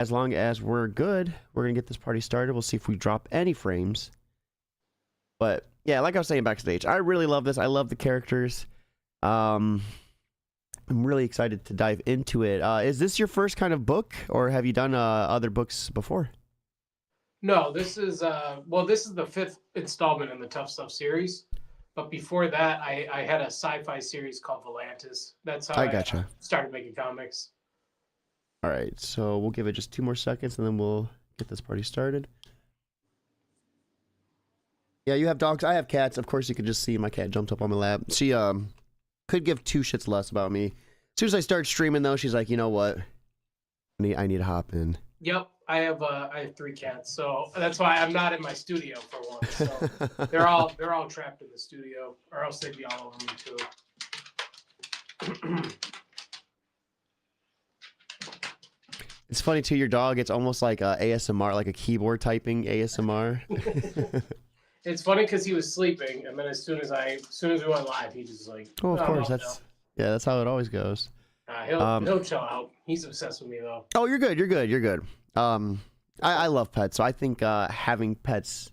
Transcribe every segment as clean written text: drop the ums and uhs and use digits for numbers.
as long as we're good, we're gonna get this party started. We'll see if we drop any frames. But yeah, like I was saying backstage, I really love this. I love the characters. I'm really excited to dive into it. Is this your first kind of book, or have you done other books before? No, this is this is the fifth installment in the Tough Stuff series. But before that, I had a sci-fi series called Volantis. That's how I I gotcha. started making comics. All right, so we'll give it just 2 more seconds, and then we'll get this party started. Yeah, you have dogs. I have cats. Of course, you can just see my cat jumped up on my lap. She could give two shits less about me. As soon as I start streaming, though, she's like, you know what? I need to hop in. Yep, I have three cats, so that's why I'm not in my studio for one. So they're all trapped in the studio, or else they'd be all over me too. It's funny too. Your dog. It's almost like ASMR, like a keyboard typing ASMR. It's funny because he was sleeping, and then as soon as we went live, he just like, Oh, of I'm course. up now. Yeah, that's how it always goes. He'll chill out. He's obsessed with me though. Oh, you're good. You're good. You're good. I love pets, so I think having pets,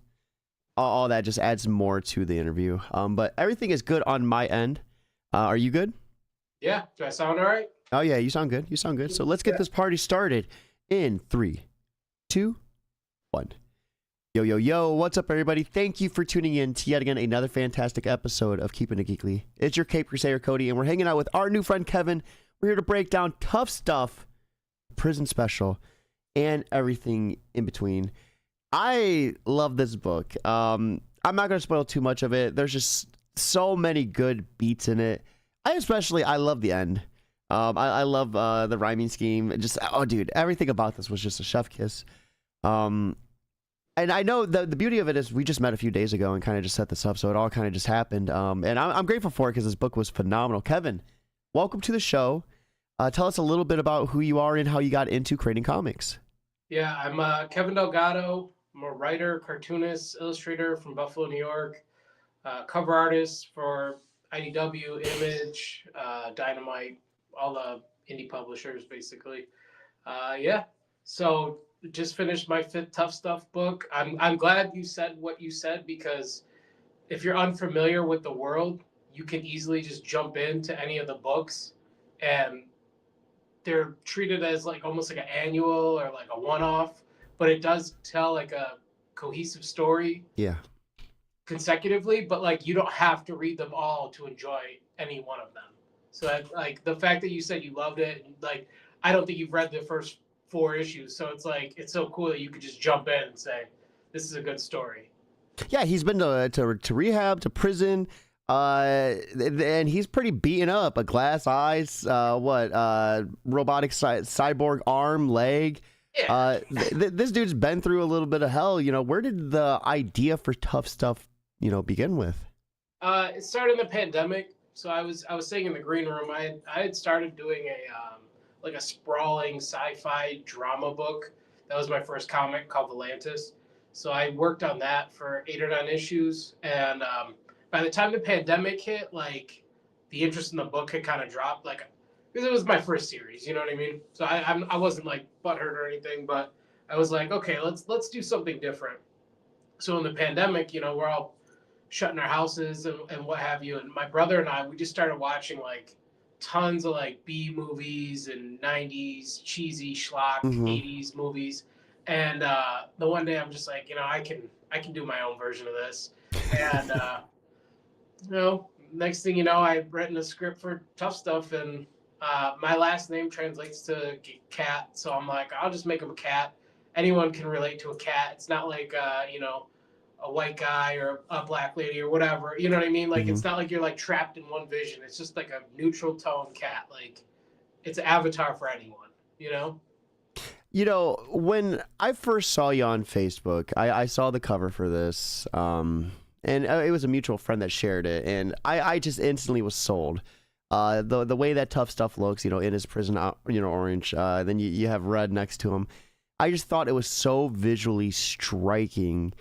all that just adds more to the interview. But everything is good on my end. Are you good? Yeah, do I sound all right? Oh yeah, you sound good. You sound good. So let's get this party started in 3, 2, 1. Yo, yo, yo, what's up, everybody? Thank you for tuning in to yet again another fantastic episode of Keeping It Geekly. It's your Cape Crusader, Cody, and we're hanging out with our new friend, Kevin. We're here to break down Tough Stuff, Prison Special, and everything in between. I love this book. I'm not going to spoil too much of it. There's just so many good beats in it. I love the end. I love the rhyming scheme. Just, oh, dude, everything about this was just a chef kiss. And I know the beauty of it is we just met a few days ago and kind of just set this up, so it all kind of just happened. And I'm grateful for it because this book was phenomenal. Kevin, welcome to the show. Tell us a little bit about who you are and how you got into creating comics. Yeah, I'm Kevin Delgado. I'm a writer, cartoonist, illustrator from Buffalo, New York. Cover artist for IDW, Image, Dynamite, all the indie publishers, basically. Yeah, so just finished my fifth Tough Stuff book. I'm glad you said what you said, because if you're unfamiliar with the world, you can easily just jump into any of the books, and they're treated as like almost like an annual or like a one-off, but it does tell like a cohesive story. Yeah. Consecutively, but like you don't have to read them all to enjoy any one of them. So like the fact that you said you loved it, like I don't think you've read the first 4 issues, so it's like it's so cool that you could just jump in and say this is a good story. Yeah, he's been to rehab, to prison, and he's pretty beaten up. A glass eyes, robotic cyborg arm, leg. Yeah. This dude's been through a little bit of hell. You know, where did the idea for Tough Stuff, begin with? It started in the pandemic. So I was sitting in the green room. I had started doing a sprawling sci-fi drama book. That was my first comic, called Volantis. So I worked on that for 8 or 9 issues, and by the time the pandemic hit, like the interest in the book had kind of dropped, like because it was my first series, you know what I mean? So I wasn't like butthurt or anything, but I was like, okay, let's do something different. So in the pandemic, we're all shut in our houses and what have you, and my brother and I, we just started watching like tons of like B movies and 90s cheesy schlock 80s movies, and the one day I'm just like, I can do my own version of this, and next thing you know, I've written a script for Tough Stuff, and my last name translates to cat, so I'm like, I'll just make him a cat. Anyone can relate to a cat. It's not like a white guy or a black lady or whatever. You know what I mean? Like it's not like you're like trapped in one vision. It's just like a neutral tone cat. Like it's an avatar for anyone. When I first saw you on Facebook, I saw the cover for this, and it was a mutual friend that shared it, and I just instantly was sold. The way that Tough Stuff looks, in his prison, orange, then you have red next to him. I just thought it was so visually striking.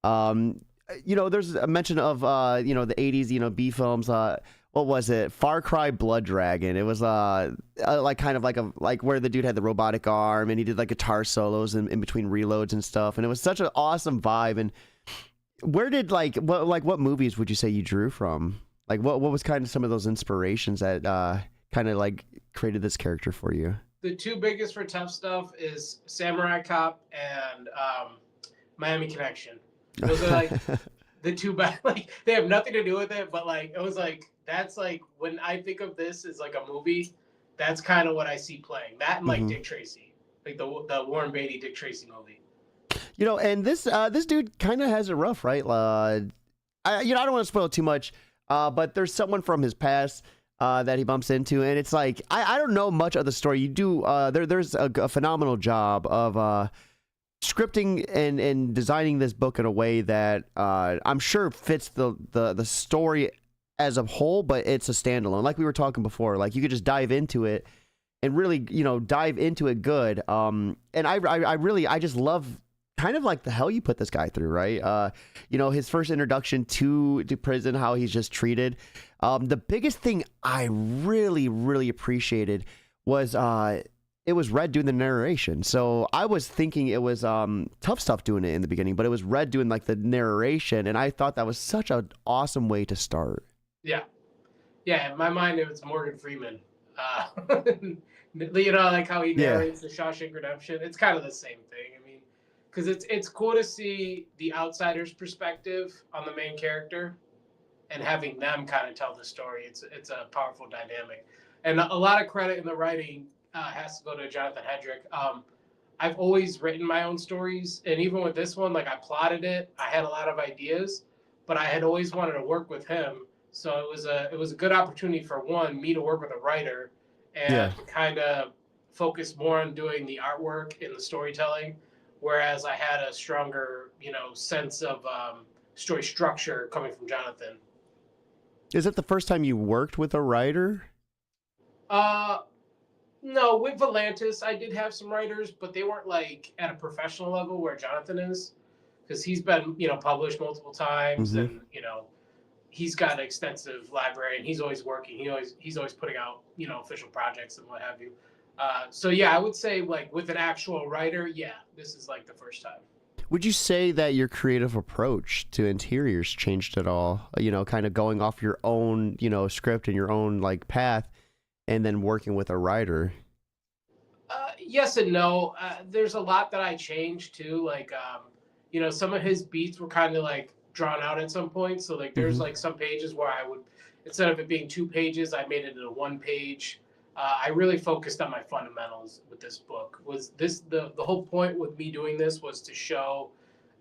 There's a mention of, the 80s, B films. what was it? Far Cry Blood Dragon. It was like kind of like where the dude had the robotic arm and he did like guitar solos in between reloads and stuff, and it was such an awesome vibe. And where did what movies would you say you drew from? Like what was kind of some of those inspirations that kind of like created this character for you? The two biggest for Tough Stuff is Samurai Cop and Miami Connection. Those are like the two best. Like they have nothing to do with it, but like it was like that's like when I think of this as like a movie, that's kind of what I see playing. That and like Dick Tracy, like the Warren Beatty Dick Tracy movie. You know, and this dude kind of has it rough, right? I don't want to spoil too much, but there's someone from his past that he bumps into, and it's like I don't know much of the story. You do there's a phenomenal job of scripting and designing this book in a way that I'm sure fits the story as a whole, but it's a standalone. Like we were talking before, like you could just dive into it and really dive into it good. And I just love kind of like the hell you put this guy through, right? His first introduction to prison, how he's just treated. The biggest thing I really appreciated was it was Red doing the narration. So I was thinking it was Tuff Stuff doing it in the beginning, but it was Red doing like the narration, and I thought that was such an awesome way to start. Yeah. In my mind, it was Morgan Freeman. Like how he narrates the Shawshank Redemption. It's kind of the same thing. I mean, because it's cool to see the outsider's perspective on the main character, and having them kind of tell the story. It's a powerful dynamic, and a lot of credit in the writing has to go to Jonathan Hedrick. I've always written my own stories, and even with this one, like I plotted it, I had a lot of ideas, but I had always wanted to work with him. So it was a good opportunity for me to work with a writer and kind of focus more on doing the artwork and the storytelling, whereas I had a stronger, sense of story structure coming from Jonathan. Is it the first time you worked with a writer? No, with Volantis, I did have some writers, but they weren't like at a professional level where Jonathan is, because he's been, published multiple times, and he's got an extensive library, and he's always working. He's always putting out, official projects and what have you. So yeah, I would say like with an actual writer, this is like the first time. Would you say that your creative approach to interiors changed at all? Kind of going off your own, script and your own like path, and then working with a writer? Yes and no. There's a lot that I changed too. Like, some of his beats were kind of like drawn out at some point. So like, there's like some pages where I would, instead of it being 2 pages, I made it into 1 page. I really focused on my fundamentals with this book. The whole point with me doing this was to show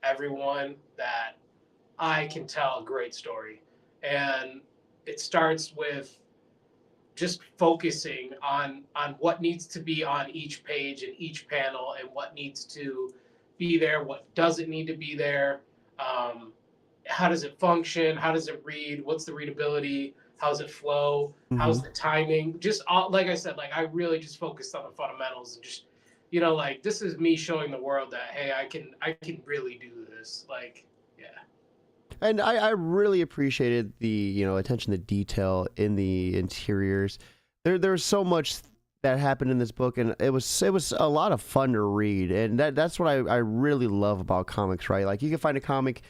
everyone that I can tell a great story. And it starts with just focusing on what needs to be on each page and each panel, and what needs to be there, what doesn't need to be there. How does it function? How does it read? What's the readability? How's it flow? How's the timing? Just like I said, like I really just focused on the fundamentals, and just, like this is me showing the world that, hey, I can really do this. Like, yeah. And I really appreciated the, attention to detail in the interiors. There's so much that happened in this book, and it was a lot of fun to read. And that's what I really love about comics, right? Like you can find a comic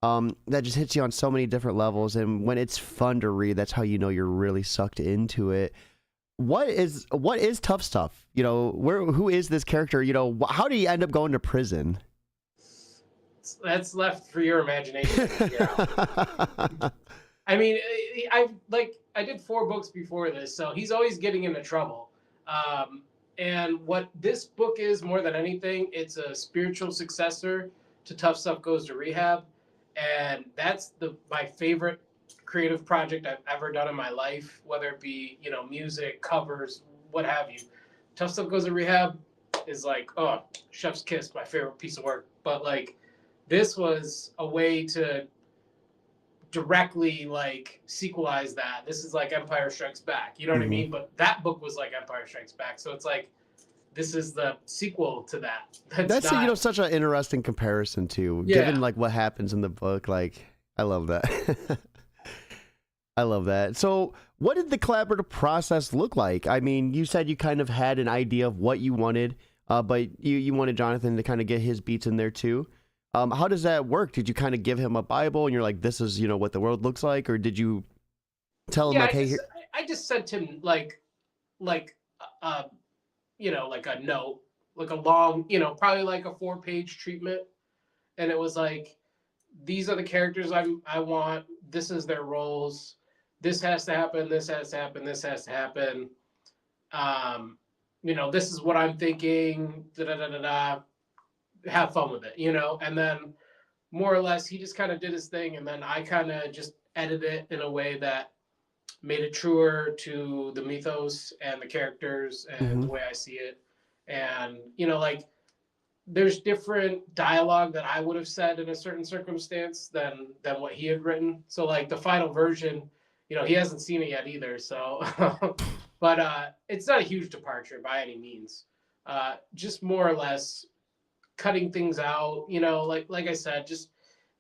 that just hits you on so many different levels, and when it's fun to read, that's how you're really sucked into it. What is Tuff Stuff? Who is this character? How did he end up going to prison? That's left for your imagination to figure out. I mean, I did 4 books before this, so he's always getting into trouble. And what this book is more than anything, it's a spiritual successor to Tuff Stuff Goes to Rehab. And that's my favorite creative project I've ever done in my life, whether it be, music, covers, what have you. Tuff Stuff Goes to Rehab is like, oh, chef's kiss, my favorite piece of work. But like, this was a way to directly like sequelize that. This is like Empire Strikes Back, you know what I mean? But that book was like Empire Strikes Back. So it's like, this is the sequel to that. That's not, such an interesting comparison too, given like what happens in the book. Like, I love that. I love that. So, what did the collaborative process look like? I mean, you said you kind of had an idea of what you wanted, but you wanted Jonathan to kind of get his beats in there too. How does that work? Did you kind of give him a Bible and you're like, this is, what the world looks like? Or did you tell him Yeah, like, hey, here. I just sent him like uh like a note, like a long, probably like a 4-page treatment, and it was like, these are the characters I want. This is their roles. This has to happen. This has to happen. This has to happen. This is what I'm thinking. Da da da da da. Have fun with it, And then more or less, he just kind of did his thing, and then I kind of just edited it in a way that made it truer to the mythos and the characters and Mhm. the way I see it. And like, there's different dialogue that I would have said in a certain circumstance than what he had written. So like the final version, he hasn't seen it yet either. So, but it's not a huge departure by any means. Just more or less cutting things out. Like I said, just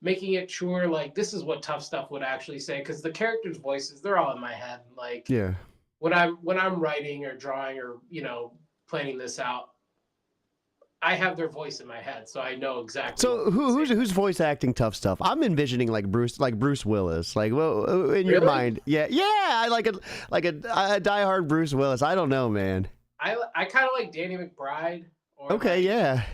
making it sure like this is what Tough Stuff would actually say, because the characters' voices, they're all in my head. Like Yeah. when I'm writing or drawing or planning this out, I have their voice in my head, so I know exactly. So who's voice acting Tough Stuff? I'm envisioning like Bruce Willis, like well in your Really? mind, yeah, I like a diehard Bruce Willis. I don't know, man. I kind of like Danny McBride, or Okay, yeah.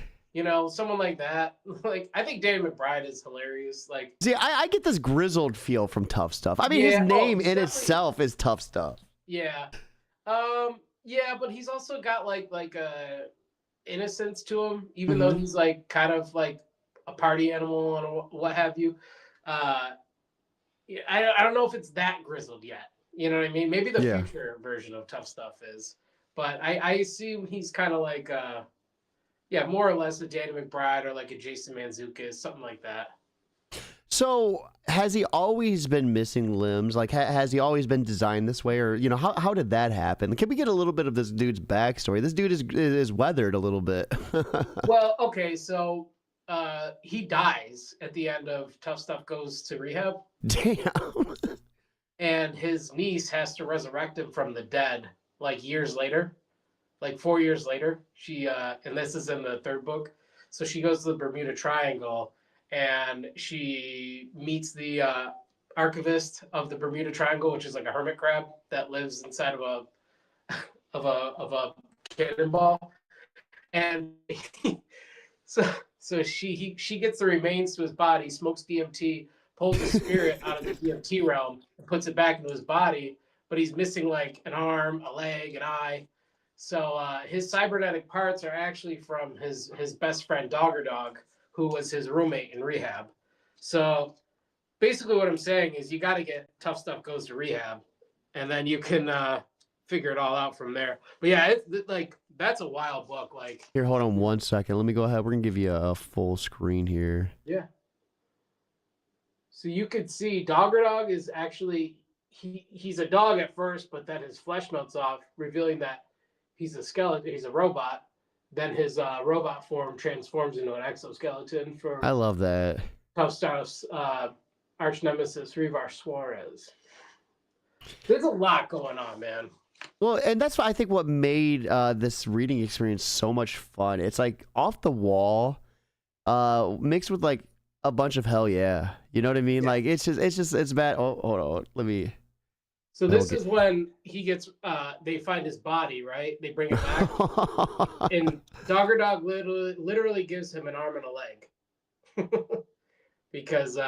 someone like that. Like I think Danny McBride is hilarious. Like See, I get this grizzled feel from Tough Stuff. I mean, his yeah, name in definitely, itself is Tough Stuff. yeah, yeah, but he's also got like a innocence to him, even though Mhm. he's like kind of like a party animal and what have you. Uh, yeah, I don't know if it's that grizzled yet. You know what I mean? Maybe the Yeah. future version of Tough Stuff is, but I assume he's kind of like yeah, more or less a Danny McBride or like a Jason Mantzoukas, something like that. So has he always been missing limbs? Like, has he always been designed this way, or how did that happen? Can we get a little bit of this dude's backstory? This dude is weathered a little bit. Well, okay, so he dies at the end of Tough Stuff Goes to Rehab, Damn. and his niece has to resurrect him from the dead like years later, like 4 years later. She and this is in the third book. So she goes to the Bermuda Triangle and she meets the archivist of the Bermuda Triangle, which is like a hermit crab that lives inside of a of a cannonball. And so she gets the remains to his body, smokes DMT, pulls the spirit out of the DMT realm, and puts it back into his body. But he's missing like an arm, a leg, an eye. So his cybernetic parts are actually from his best friend Dogger Dog, who was his roommate in rehab. So basically, what I'm saying is you got to get Tough Stuff Goes to Rehab, and then you can figure it all out from there. But yeah, like that's a wild book. Like Here, hold on 1 second. Let me go ahead. We're gonna give you a full screen here. yeah. So you could see Dogger Dog is actually he's a dog at first, but then his flesh melts off, revealing that he's a skeleton. He's a robot. Then his robot form transforms into an exoskeleton for I love that. Tough Stuff's arch nemesis Revar Suarez. There's a lot going on, man. Well, and that's what I think what made this reading experience so much fun. It's like off the wall, mixed with like a bunch of hell yeah. You know what I mean? Yeah. Like it's bad. Oh, hold on. Let me. So this is when he gets they find his body, right? They bring it back. And Dogger Dog literally gives him an arm and a leg. Because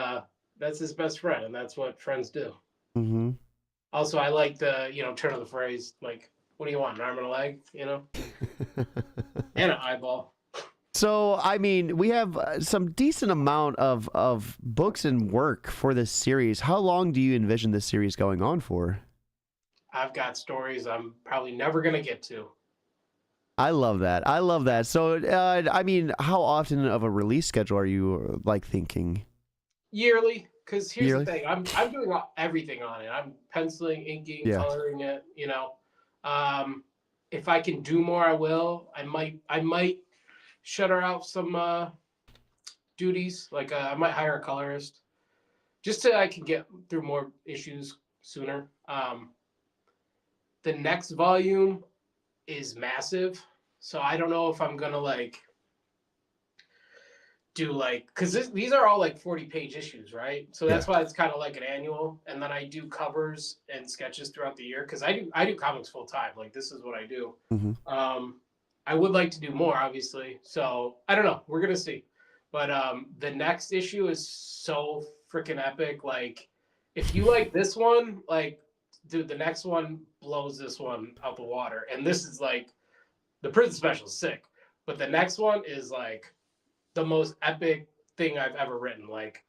that's his best friend, and that's what friends do. Mm-hmm. Also, I like the turn of the phrase, like, "What do you want? An arm and a leg?" And an eyeball. So, I mean, we have some decent amount of books and work for this series. How long do you envision this series going on for? I've got stories I'm probably never gonna get to. I love that. I love that. So, I mean, how often of a release schedule are you like thinking? Yearly, because here's Yearly? the thing: I'm doing everything on it. I'm penciling, inking, Yeah. coloring it. If I can do more, I will. I might shutter out some duties. Like I might hire a colorist just so I can get through more issues sooner. The next volume is massive, so I don't know if I'm gonna like do like because these are all like 40-page issues, right? So Yeah. that's why it's kind of like an annual, and then I do covers and sketches throughout the year because I do comics full time. Like this is what I do. Hmm. I would like to do more, obviously. So I don't know. We're gonna see. But the next issue is so freaking epic. Like, if you like this one, like, dude, the next one blows this one out the water. And this is like the prison special is sick, but the next one is like the most epic thing I've ever written. Like,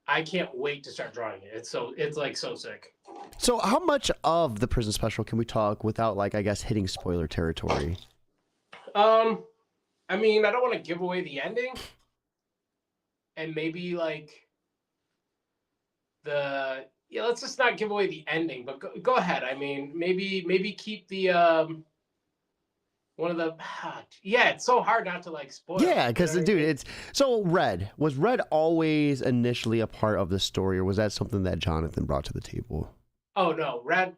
I can't wait to start drawing it. It's like so sick. So how much of the prison special can we talk without, like, I guess, hitting spoiler territory? I mean, I don't want to give away the ending, and maybe like let's just not give away the ending, but go ahead. I mean, maybe keep the one of the yeah. It's so hard not to like spoil. Yeah, because you know dude, I mean? it's so Red. Was Red always initially a part of the story, or was that something that Jonathan brought to the table? Oh no, Red.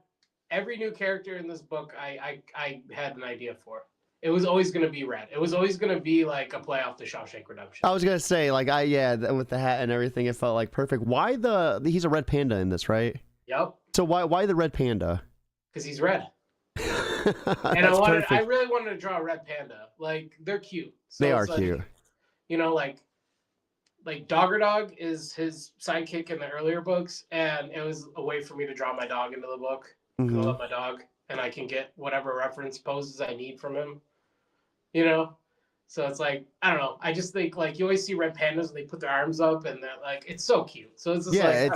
Every new character in this book, I had an idea for. It was always going to be Red. It was always going to be like a play off the Shawshank Redemption. I was gonna say, like, with the hat and everything, it felt like perfect. Why he's a red panda in this, right? Yep. So why the red panda? Because he's red. And Perfect. I really wanted to draw a red panda. Like they're cute. So They are like, cute. You know, like Dogger Dog is his sidekick in the earlier books, and it was a way for me to draw my dog into the book. Mm-hmm. I love my dog, and I can get whatever reference poses I need from him. You know, so it's like I don't know. I just think like you always see red pandas and they put their arms up and they're like it's so cute. So it's just like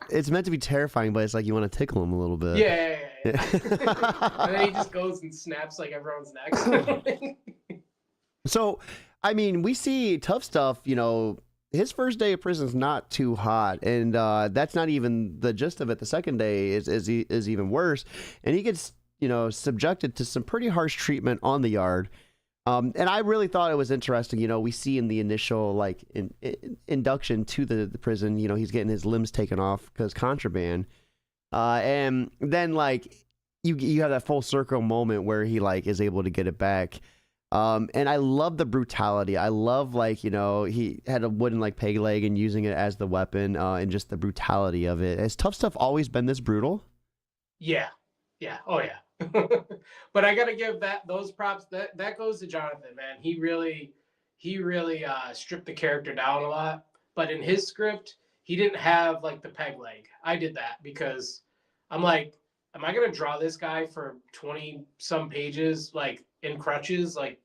it's meant to be terrifying, but it's like you want to tickle him a little bit. Yeah. And then he just goes and snaps like everyone's necks. So, I mean, we see Tuff Stuff. You know, his first day of prison is not too hot, and that's not even the gist of it. The second day is even worse, and he gets subjected to some pretty harsh treatment on the yard. And I really thought it was interesting. You know, we see in the initial like induction to the prison, he's getting his limbs taken off because contraband, and then like you have that full circle moment where he like is able to get it back. And I love the brutality. I love like he had a wooden like peg leg and using it as the weapon, and just the brutality of it. Has Tuff Stuff always been this brutal? Yeah. Oh yeah. But I gotta give those props. That goes to Jonathan, man. He really stripped the character down a lot. But in his script, he didn't have like the peg leg. I did that because I'm like, am I gonna draw this guy for 20 some pages like in crutches? Like,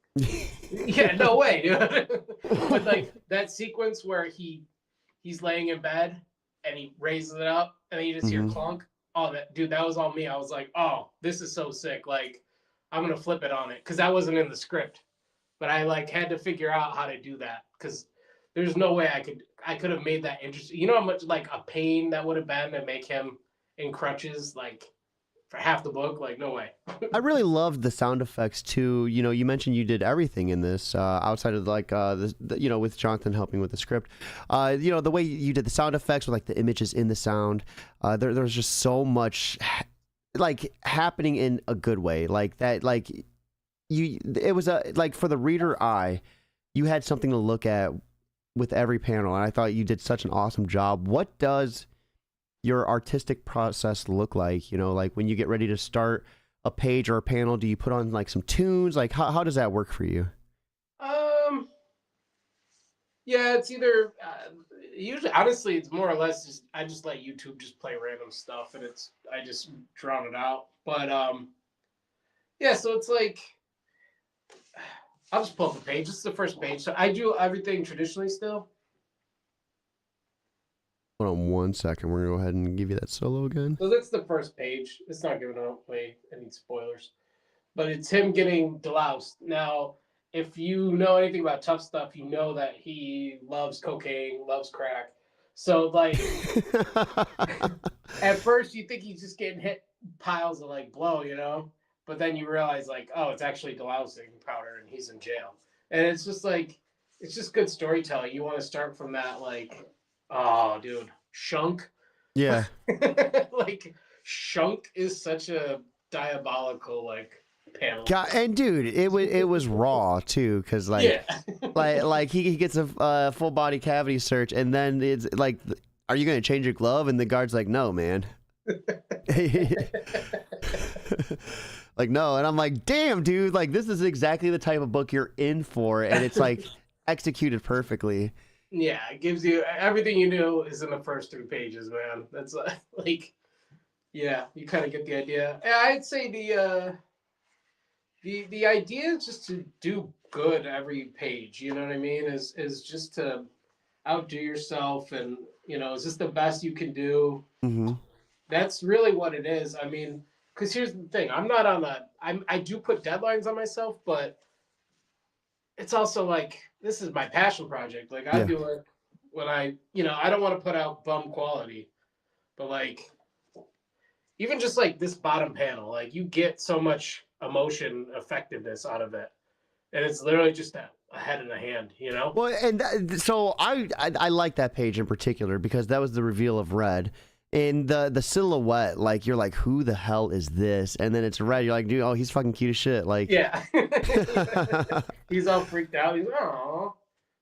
yeah, no way, dude. But like that sequence where he's laying in bed and he raises it up and then you just hear clunk. Oh, that was all me. I was like, oh, this is so sick. Like, I'm gonna flip it on it because that wasn't in the script, but I like had to figure out how to do that because there's no way I could have made that interesting. You know how much like a pain that would have been to make him in crutches like for half the book? Like, no way. I really loved the sound effects too. You mentioned you did everything in this outside of like with Jonathan helping with the script. The way you did the sound effects with like the images in the sound. There's just so much like happening in a good way. Like that. Like it was like for the reader eye, you had something to look at with every panel, and I thought you did such an awesome job. What does your artistic process look like? Like when you get ready to start a page or a panel, do you put on like some tunes? Like how does that work for you? Yeah, it's either usually honestly it's more or less just I just let YouTube just play random stuff and I just drown it out. But yeah, so it's like I'll just pull up the page. This is the first page. So I do everything traditionally still. Hold on one second. We're gonna go ahead and give you that solo again. So that's the first page. It's not giving away any spoilers, but it's him getting deloused. Now, if you know anything about Tuff Stuff, you know that he loves cocaine, loves crack. So like, at first you think he's just getting hit piles of like blow, but then you realize like, oh, it's actually delousing powder and he's in jail. And it's just like, it's just good storytelling. You want to start from that like, oh, dude, shunk. Yeah. Like Shunk is such a diabolical like panel. God, and dude, it was raw too, because Yeah. like he gets a full body cavity search, and then it's like, are you gonna change your glove? And the guard's like, no, man. Like, no. And I'm like, damn, dude, like this is exactly the type of book you're in for, and it's like executed perfectly. Yeah, it gives you everything you knew is in the first 3 pages, man. That's like, yeah, you kind of get the idea. And I'd say the idea is just to do good every page. You know what I mean? Is just to outdo yourself, and is this the best you can do? Mm-hmm. That's really what it is. I mean, because here's the thing: I'm not on a. I do put deadlines on myself, but it's also like this is my passion project. Like I do it when I don't want to put out bum quality, but like even just like this bottom panel, like you get so much emotion effectiveness out of it, and it's literally just a head and a hand. Well, and so I like that page in particular because that was the reveal of Red. And the silhouette, like you're like, who the hell is this? And then it's Red. You're like, dude, oh, he's fucking cute as shit. Like, yeah, he's all freaked out. He's oh,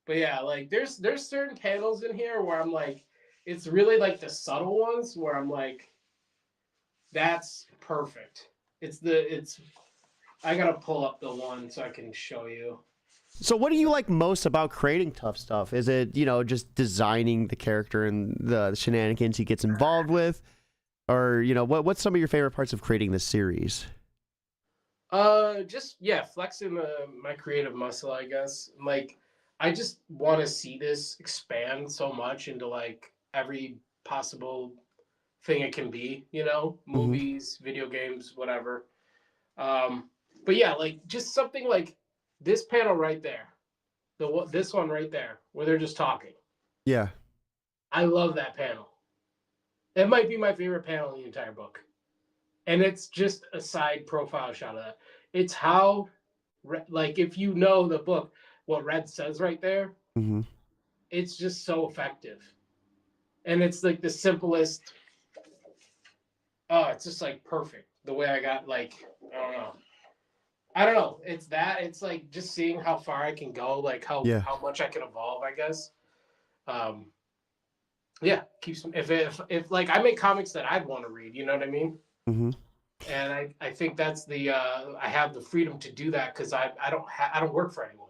but yeah, like there's certain panels in here where I'm like, it's really like the subtle ones where I'm like, that's perfect. I gotta pull up the one so I can show you. So what do you like most about creating Tuff Stuff? Is it, just designing the character and the shenanigans he gets involved with? Or, what's some of your favorite parts of creating this series? Just flexing my creative muscle, I guess. Like, I just want to see this expand so much into like every possible thing it can be, movies, video games, whatever. But yeah, like just something like this panel right there, this one right there, where they're just talking. Yeah. I love that panel. It might be my favorite panel in the entire book. And it's just a side profile shot of that. It's how, like, if you know the book, what Red says right there, it's just so effective. And it's like the simplest. Oh, it's just like perfect. The way I got, like, I don't know. It's that. It's like just seeing how far I can go, like how much I can evolve, I guess. Keeps if like I make comics that I'd want to read, you know what I mean? And I think that's I have the freedom to do that because I don't work for anyone,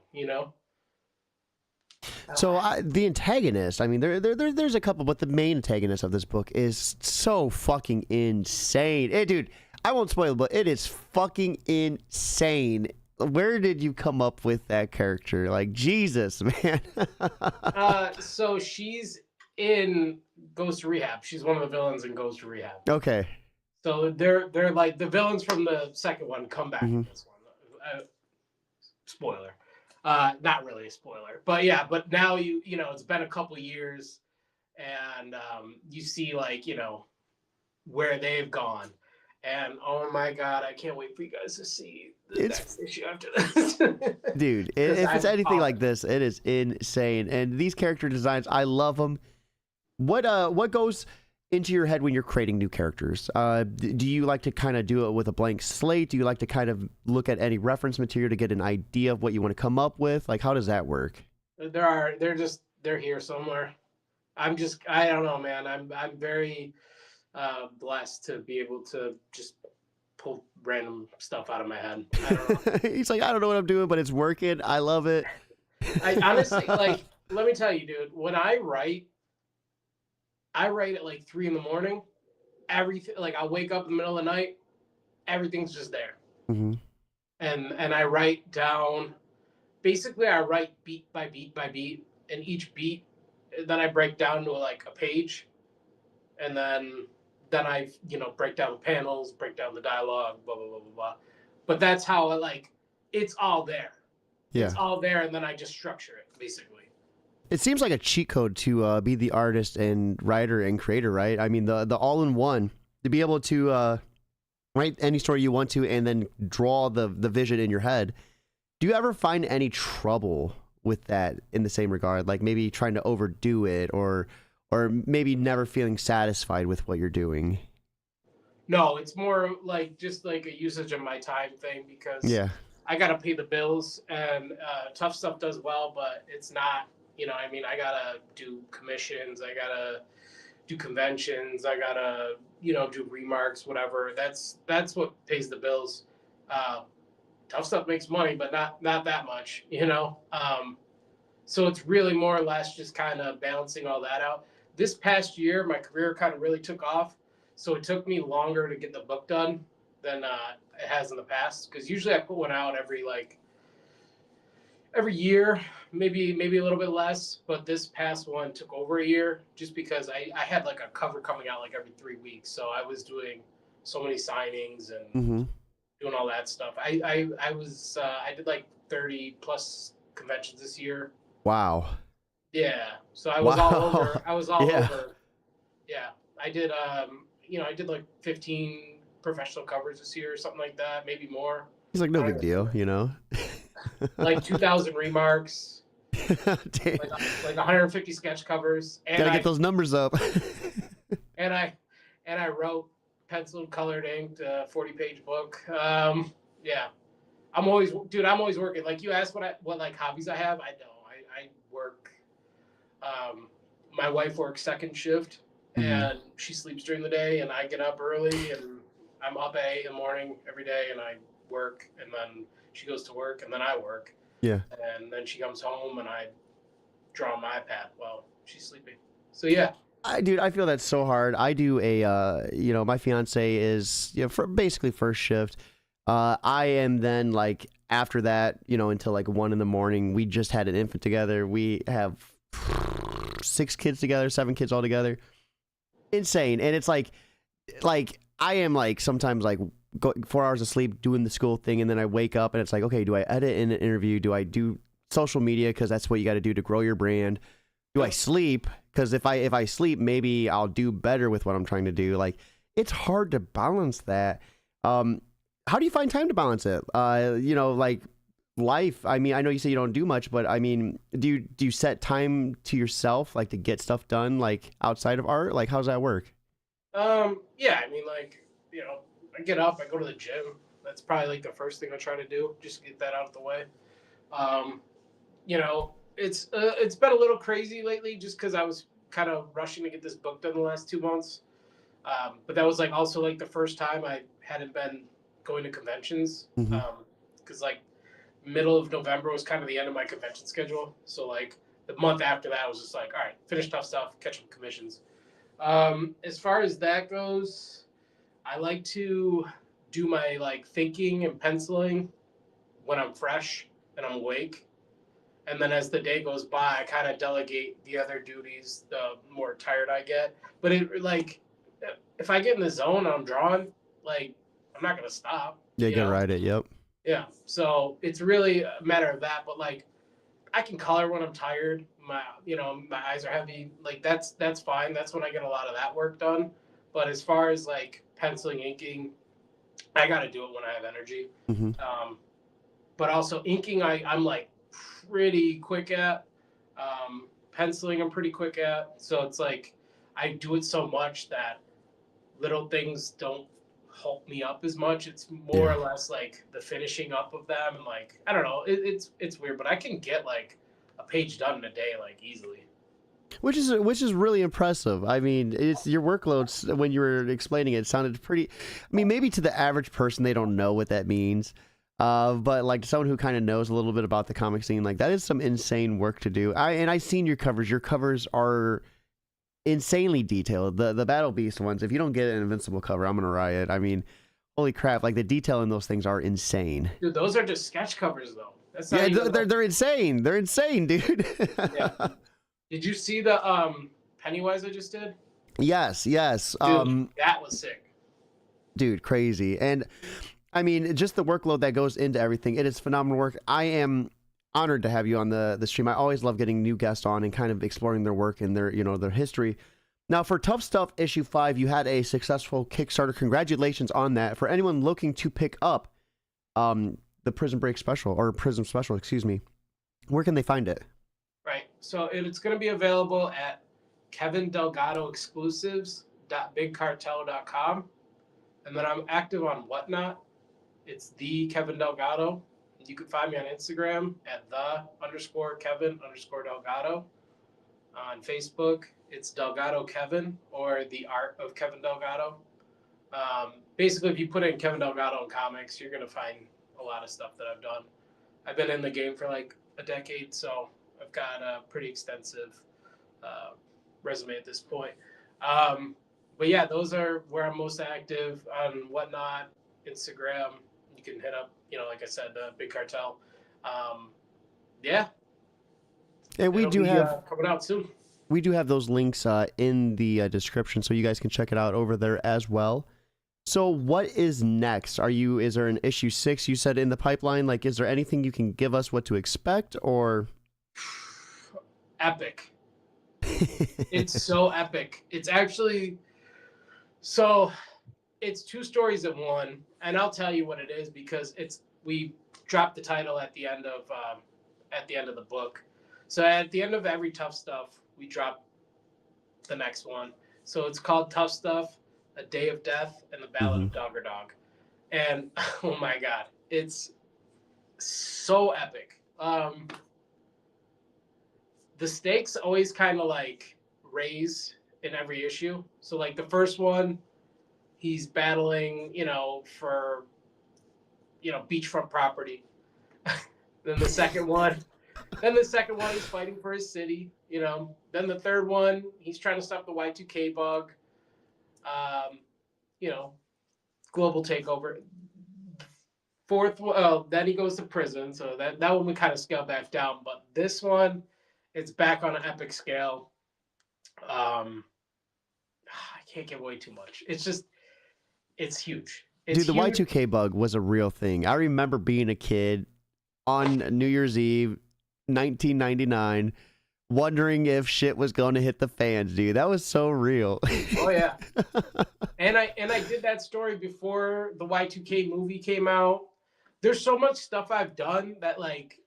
So the antagonist, I mean, there's a couple, but the main antagonist of this book is so fucking insane. Hey, dude, I won't spoil it, but it is fucking insane. Where did you come up with that character? Like, Jesus, man. So she's in Goes to Rehab. She's one of the villains in Goes to Rehab. Okay. So they're like the villains from the second one come back in this one. Spoiler. Not really a spoiler, but yeah. But now it's been a couple years, and you see like where they've gone, and oh my god, I can't wait for you guys to see the next issue after this. Dude, if it's anything like this, it is insane. And these character designs, I love them. What goes into your head when you're creating new characters? Do you like to kind of do it with a blank slate? Do you like to kind of look at any reference material to get an idea of what you want to come up with? Like, how does that work? They're here somewhere. I don't know, man. I'm very blessed to be able to just pull random stuff out of my head. I don't know. He's like, I don't know what I'm doing, but it's working. I love it. I honestly, like, let me tell you, dude, when I write at like 3 a.m. Everything, like I'll wake up in the middle of the night, everything's just there. And I write down, basically I write beat by beat by beat, and each beat, then I break down to like a page, and then I, break down the panels, break down the dialogue, blah, blah, blah, blah, blah. But that's how it's all there. Yeah. It's all there, and then I just structure it, basically. It seems like a cheat code to be the artist and writer and creator, right? I mean, the all-in-one, to be able to write any story you want to and then draw the vision in your head. Do you ever find any trouble with that in the same regard? Like maybe trying to overdo it or maybe never feeling satisfied with what you're doing? No, it's more like just like a usage of my time thing because Yeah. I gotta pay the bills and Tough Stuff does well, but it's not. I mean, I gotta do commissions, I gotta do conventions, I gotta do remarks, whatever. That's what pays the bills. Uh, Tough Stuff makes money, but not that much. So it's really more or less just kind of balancing all that out. This past year, my career kind of really took off, so it took me longer to get the book done than it has in the past. Because usually I put one out every year, maybe a little bit less. But this past one took over a year, just because I had like a cover coming out like every 3 weeks, so I was doing so many signings and Mm-hmm. doing all that stuff. I did like 30 plus conventions this year. Wow. Yeah. So I was all Wow. over. I was all Yeah. over. Yeah. I did like 15 professional covers this year, something like that, maybe more. He's like, I no don't big even deal, remember. you know? Like 2,000 remarks, Damn. like 150 sketch covers, Gotta get those numbers up. and I and I wrote penciled, colored, inked, 40-page book. Yeah. I'm always working. Like you asked what like hobbies I have. I know I work. Um, my wife works second shift, Hmm. and she sleeps during the day, and I get up early, and I'm up at 8 in the morning every day, and I work, and then she goes to work, and then I work, Yeah. and then she comes home, and I draw on my iPad while she's sleeping. So yeah. Dude, I feel that's so hard. I do my fiance is, for basically first shift. I am then like after that, until like 1 in the morning. We just had an infant together. We have 6 kids together, 7 kids all together. Insane. And it's like I am like sometimes like 4 hours of sleep doing the school thing, and then I wake up and it's like, okay, do I edit in an interview? Do I do social media because that's what you got to do to grow your brand? Do I sleep? Because if I sleep, maybe I'll do better with what I'm trying to do. Like, it's hard to balance that. How do you find time to balance it? Like life. I mean, I know you say you don't do much, but I mean, do you set time to yourself, like to get stuff done, like outside of art? Like, how's that work? Yeah. I mean, like I get up, I go to the gym. That's probably like the first thing I try to do, just get that out of the way. Um, it's been a little crazy lately, just because I was kind of rushing to get this book done the last 2 months. But that was like also like the first time I hadn't been going to conventions. Hmm. Because like middle of November was kind of the end of my convention schedule. So like the month after that was just like, all right, finish Tough Stuff, catch some commissions. As far as that goes, I like to do my like thinking and penciling when I'm fresh and I'm awake. And then as the day goes by, I kind of delegate the other duties the more tired I get. But it like if I get in the zone and I'm drawing, like I'm not gonna stop. Yeah, you You gotta know? ride it. Yep. Yeah. So it's really a matter of that. But like I can color when I'm tired. My eyes are heavy. Like that's fine. That's when I get a lot of that work done. But as far as like penciling, inking, I got to do it when I have energy. Hmm. Um, but also inking, I'm like pretty quick at. Penciling, I'm pretty quick at. So it's like I do it so much that little things don't hulk me up as much. It's more Yeah. or less like the finishing up of them, and like I don't know. It's weird, but I can get like a page done in a day, like easily. Which is really impressive. I mean, it's your workloads when you were explaining it sounded pretty. I mean, maybe to the average person they don't know what that means, but like someone who kind of knows a little bit about the comic scene, like that is some insane work to do. I've seen your covers. Your covers are insanely detailed. The Battle Beast ones. If you don't get an Invincible cover, I'm gonna riot. I mean, holy crap! Like the detail in those things are insane. Dude, those are just sketch covers though. That's not Yeah, even like they're insane. They're insane, dude. yeah. Did you see the Pennywise I just did? Yes, yes. Dude, that was sick. Dude, crazy. And I mean, just the workload that goes into everything. It is phenomenal work. I am honored to have you on the stream. I always love getting new guests on and kind of exploring their work and their history. Now, for Tough Stuff issue 5, you had a successful Kickstarter. Congratulations on that. For anyone looking to pick up the Prison Break special or Prism special, excuse me, where can they find it? Right. So it's going to be available at Kevin Delgado exclusives.bigcartel.com. And then I'm active on Whatnot. It's the Kevin Delgado. You can find me on Instagram at the_Kevin_Delgado. On Facebook, it's Delgado Kevin or The Art of Kevin Delgado. Basically, if you put in Kevin Delgado in comics, you're going to find a lot of stuff that I've done. I've been in the game for like a decade, so I've got a pretty extensive resume at this point. But yeah, those are where I'm most active on Whatnot, Instagram. You can hit up, like I said, the Big Cartel. Yeah. And we do have coming out soon. We do have those links in the description, so you guys can check it out over there as well. So what is next? Is there an issue 6 you said in the pipeline? Like, is there anything you can give us what to expect, or? Epic. It's so epic. It's actually, so it's 2 stories in one, and I'll tell you what it is because we dropped the title at the end of the book. So at the end of every Tuff Stuff, we drop the next one. So it's called Tuff Stuff, A Day of Death, and the Ballad of Dog or Dog. And oh my God, it's so epic. The stakes always kind of like raise in every issue. So like the first one, he's battling, for, beachfront property. Then the second one, he's fighting for his city, Then the third one, he's trying to stop the Y2K bug, global takeover. Fourth, then he goes to prison. So that one we kind of scaled back down. But this one, it's back on an epic scale. I can't give away too much. It's huge. Dude, the Y2K bug was a real thing. I remember being a kid on New Year's Eve, 1999, wondering if shit was going to hit the fans, dude. That was so real. Oh yeah. And I did that story before the Y2K movie came out. There's so much stuff I've done that like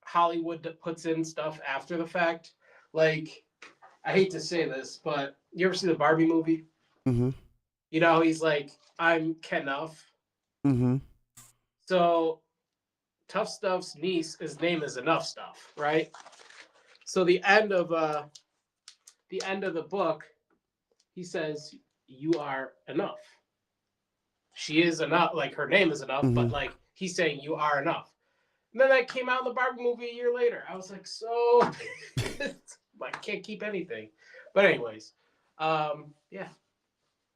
Hollywood puts in stuff after the fact. Like, I hate to say this, but you ever see the Barbie movie? Mm-hmm. He's like, I'm Kenuff. Mm-hmm. So Tuff Stuff's niece, his name is Enough Stuff, right? So the end of the book, he says, "You are enough." She is enough, like her name is enough, but like he's saying you are enough. And then that came out in the Barbie movie a year later. I was like, so I can't keep anything. But anyways, yeah.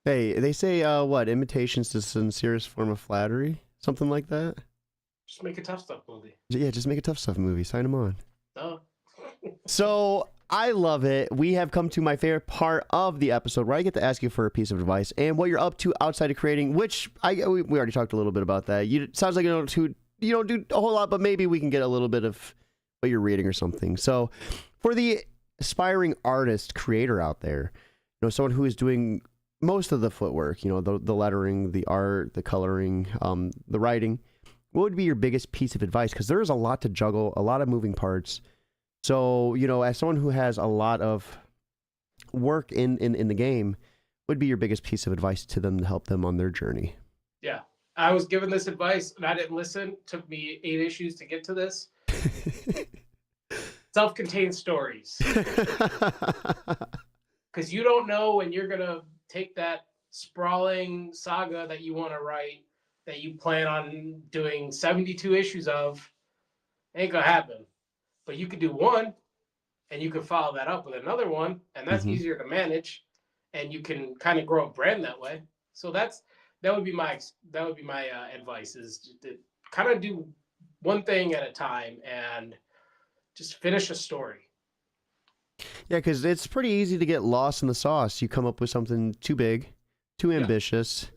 Hey, they say what? Imitation's the sincerest form of flattery? Something like that? Just make a Tuff Stuff movie. Yeah, just make a Tuff Stuff movie. Sign them on. Oh. So I love it. We have come to my favorite part of the episode where I get to ask you for a piece of advice and what you're up to outside of creating, which we already talked a little bit about that. Sounds like you don't do a whole lot, but maybe we can get a little bit of what you're reading or something. So for the aspiring artist creator out there, someone who is doing most of the footwork, the lettering, the art, the coloring, the writing, what would be your biggest piece of advice? Because there is a lot to juggle, a lot of moving parts. So, as someone who has a lot of work in the game, what would be your biggest piece of advice to them to help them on their journey? Yeah. I was given this advice and I didn't listen. It took me 8 issues to get to this. Self-contained stories. Because you don't know when you're going to take that sprawling saga that you want to write, that you plan on doing 72 issues of. Ain't going to happen. But you could do one, and you can follow that up with another one, and that's easier to manage, and you can kind of grow a brand that way. So that would be my advice, is to kind of do one thing at a time and just finish a story. Yeah, because it's pretty easy to get lost in the sauce. You come up with something too big, too ambitious,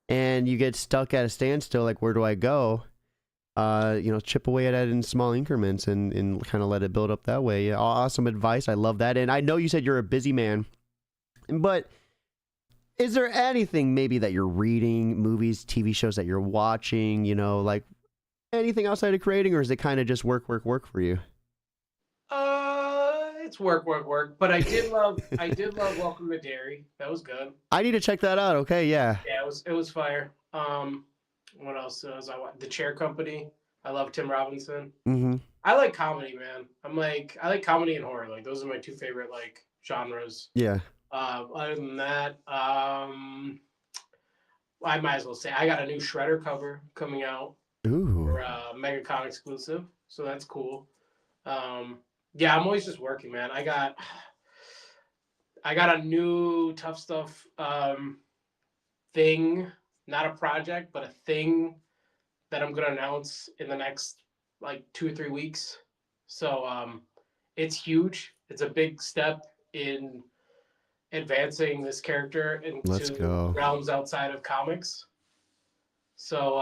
and you get stuck at a standstill. Like, where do I go? Chip away at it in small increments and kind of let it build up that way. Yeah, awesome advice. I love that. And I know you said you're a busy man, but is there anything maybe that you're reading, movies, TV shows that you're watching, like anything outside of creating, or is it kind of just work for you? it's work. But I did love Welcome to Derry. That was good. I need to check that out. Okay, yeah. Yeah, it was fire. What else was I want? The Chair Company. I love Tim Robinson. Mm-hmm. I like comedy, man. I like comedy and horror. Like those are my two favorite like genres. Yeah. Other than that, I might as well say I got a new Shredder cover coming out Ooh. for MegaCon exclusive, so that's cool. Yeah, I'm always just working, man. I got a new Tuff Stuff thing, not a project, but a thing that I'm gonna announce in the next like 2 or 3 weeks. So it's huge. It's a big step in advancing this character into realms outside of comics. So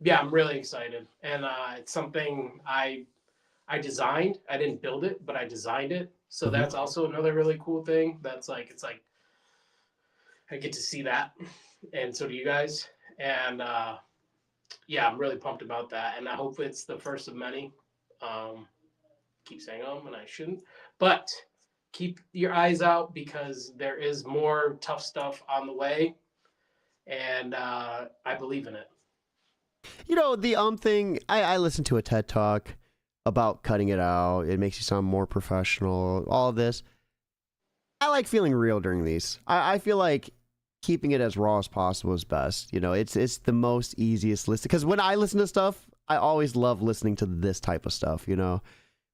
yeah, I'm really excited, and it's something I designed. I didn't build it, but I designed it. So that's also another really cool thing. That's like it's like I get to see that, and so do you guys. And yeah, I'm really pumped about that, and I hope it's the first of many. Keep saying and I shouldn't, but keep your eyes out because there is more Tuff Stuff on the way, and I believe in it. You know, the thing, I listened to a TED Talk about cutting it out. It makes you sound more professional, all of this. I like feeling real during these. I feel like keeping it as raw as possible is best. You know, it's the most easiest listen. Because when I listen to stuff, I always love listening to this type of stuff, you know,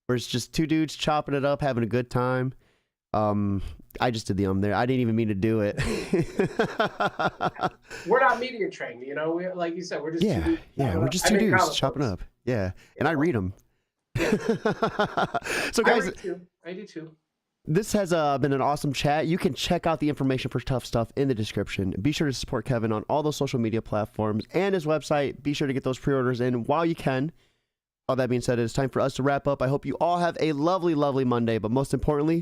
where it's just two dudes chopping it up, having a good time. I just did the there. I didn't even mean to do it. We're not media trained, you know. We, like you said, we're just two dudes. We're just two dudes chopping up. Yeah, and I read them. Yeah. So guys, I do too. This has been an awesome chat. You can check out the information for Tuff Stuff in the description. Be sure to support Kevin on all those social media platforms and his website. Be sure to get those pre-orders in while you can. All that being said, it's time for us to wrap up. I hope you all have a lovely, lovely Monday, but most importantly,